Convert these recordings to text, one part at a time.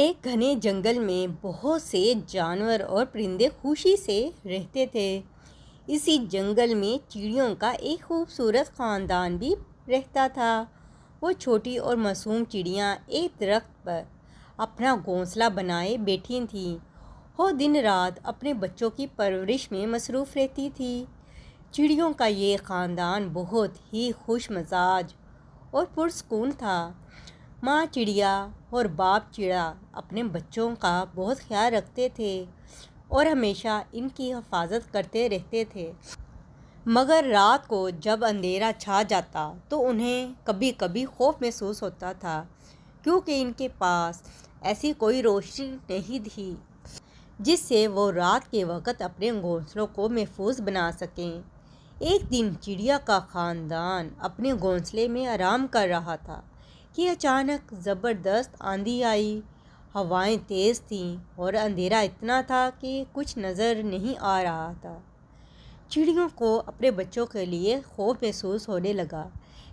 ایک گھنے جنگل میں بہت سے جانور اور پرندے خوشی سے رہتے تھے۔ اسی جنگل میں چڑیوں کا ایک خوبصورت خاندان بھی رہتا تھا۔ وہ چھوٹی اور معصوم چڑیاں ایک درخت پر اپنا گھونسلہ بنائے بیٹھی تھیں اور دن رات اپنے بچوں کی پرورش میں مصروف رہتی تھیں۔ چڑیوں کا یہ خاندان بہت ہی خوش مزاج اور پرسکون تھا۔ ماں چڑیا اور باپ چڑیا اپنے بچوں کا بہت خیال رکھتے تھے اور ہمیشہ ان کی حفاظت کرتے رہتے تھے۔ مگر رات کو جب اندھیرا چھا جاتا تو انہیں کبھی کبھی خوف محسوس ہوتا تھا، کیونکہ ان کے پاس ایسی کوئی روشنی نہیں تھی جس سے وہ رات کے وقت اپنے گھونسلوں کو محفوظ بنا سکیں۔ ایک دن چڑیا کا خاندان اپنے گھونسلے میں آرام کر رہا تھا کہ اچانک زبردست آندھی آئی۔ ہوائیں تیز تھیں اور اندھیرا اتنا تھا کہ کچھ نظر نہیں آ رہا تھا۔ چڑیوں کو اپنے بچوں کے لیے خوف محسوس ہونے لگا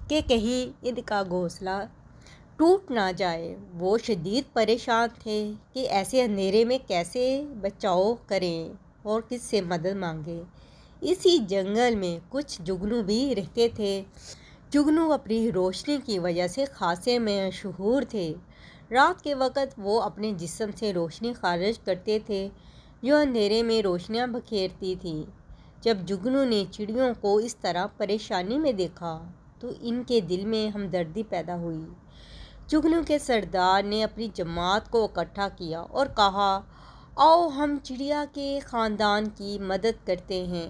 کہ کہیں ان کا گھونسلہ ٹوٹ نہ جائے۔ وہ شدید پریشان تھے کہ ایسے اندھیرے میں کیسے بچاؤ کریں اور کس سے مدد مانگیں۔ اسی جنگل میں کچھ جگنو بھی رہتے تھے۔ جگنو اپنی روشنی کی وجہ سے خاصے مشہور تھے۔ رات کے وقت وہ اپنے جسم سے روشنی خارج کرتے تھے جو اندھیرے میں روشنیاں بکھیرتی تھی۔ جب جگنو نے چڑیوں کو اس طرح پریشانی میں دیکھا تو ان کے دل میں ہمدردی پیدا ہوئی۔ جگنو کے سردار نے اپنی جماعت کو اکٹھا کیا اور کہا، آؤ ہم چڑیا کے خاندان کی مدد کرتے ہیں۔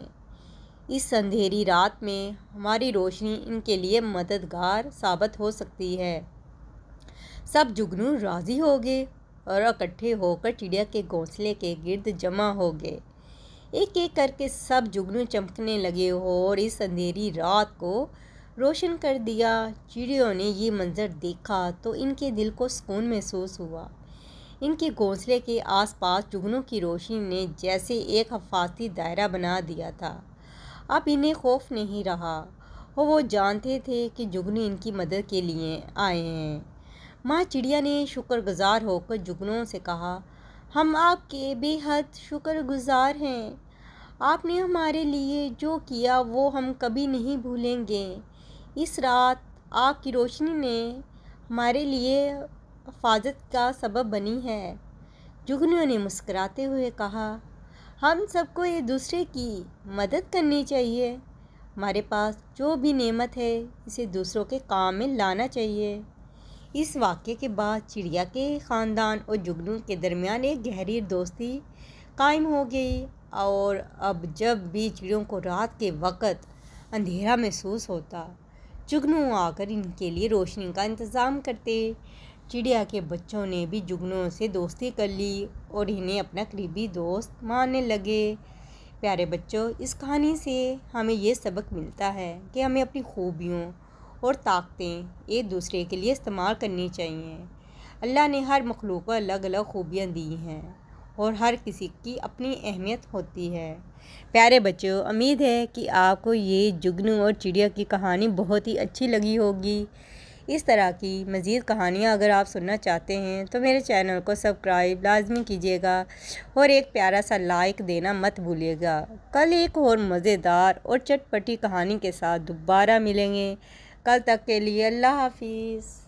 اس اندھیری رات میں ہماری روشنی ان کے لیے مددگار ثابت ہو سکتی ہے۔ سب جگنو راضی ہو گئے اور اکٹھے ہو کر چڑیا کے گھونسلے کے گرد جمع ہو گئے۔ ایک ایک کر کے سب جگنو چمکنے لگے اور اس اندھیری رات کو روشن کر دیا۔ چڑیوں نے یہ منظر دیکھا تو ان کے دل کو سکون محسوس ہوا۔ ان کے گھونسلے کے آس پاس جگنو کی روشنی نے جیسے ایک حفاظتی دائرہ بنا دیا تھا۔ اب انہیں خوف نہیں رہا اور وہ جانتے تھے کہ جگنو ان کی مدد کے لیے آئے ہیں۔ ماں چڑیا نے شکر گزار ہو کر جگنو سے کہا، ہم آپ کے بے حد شکر گزار ہیں۔ آپ نے ہمارے لیے جو کیا وہ ہم کبھی نہیں بھولیں گے۔ اس رات آپ کی روشنی نے ہمارے لیے حفاظت کا سبب بنی ہے۔ جگنو نے مسکراتے ہوئے کہا، ہم سب کو ایک دوسرے کی مدد کرنی چاہیے۔ ہمارے پاس جو بھی نعمت ہے اسے دوسروں کے کام میں لانا چاہیے۔ اس واقعے کے بعد چڑیا کے خاندان اور جگنو کے درمیان ایک گہری دوستی قائم ہو گئی اور اب جب بھی چڑیوں کو رات کے وقت اندھیرا محسوس ہوتا، جگنو آ کر ان کے لیے روشنی کا انتظام کرتے۔ چڑیا کے بچوں نے بھی جگنو سے دوستی کر لی اور انہیں اپنا قریبی دوست ماننے لگے۔ پیارے بچوں، اس کہانی سے ہمیں یہ سبق ملتا ہے کہ ہمیں اپنی خوبیوں اور طاقتیں ایک دوسرے کے لیے استعمال کرنی چاہیے۔ اللہ نے ہر مخلوق کو الگ الگ خوبیاں دی ہیں اور ہر کسی کی اپنی اہمیت ہوتی ہے۔ پیارے بچوں، امید ہے کہ آپ کو یہ جگنو اور چڑیا کی کہانی بہت ہی اچھی لگی ہوگی۔ اس طرح کی مزید کہانیاں اگر آپ سننا چاہتے ہیں تو میرے چینل کو سبسکرائب لازمی کیجیے گا اور ایک پیارا سا لائک دینا مت بھولیے گا۔ کل ایک اور مزیدار اور چٹپٹی کہانی کے ساتھ دوبارہ ملیں گے۔ کل تک کے لیے اللہ حافظ۔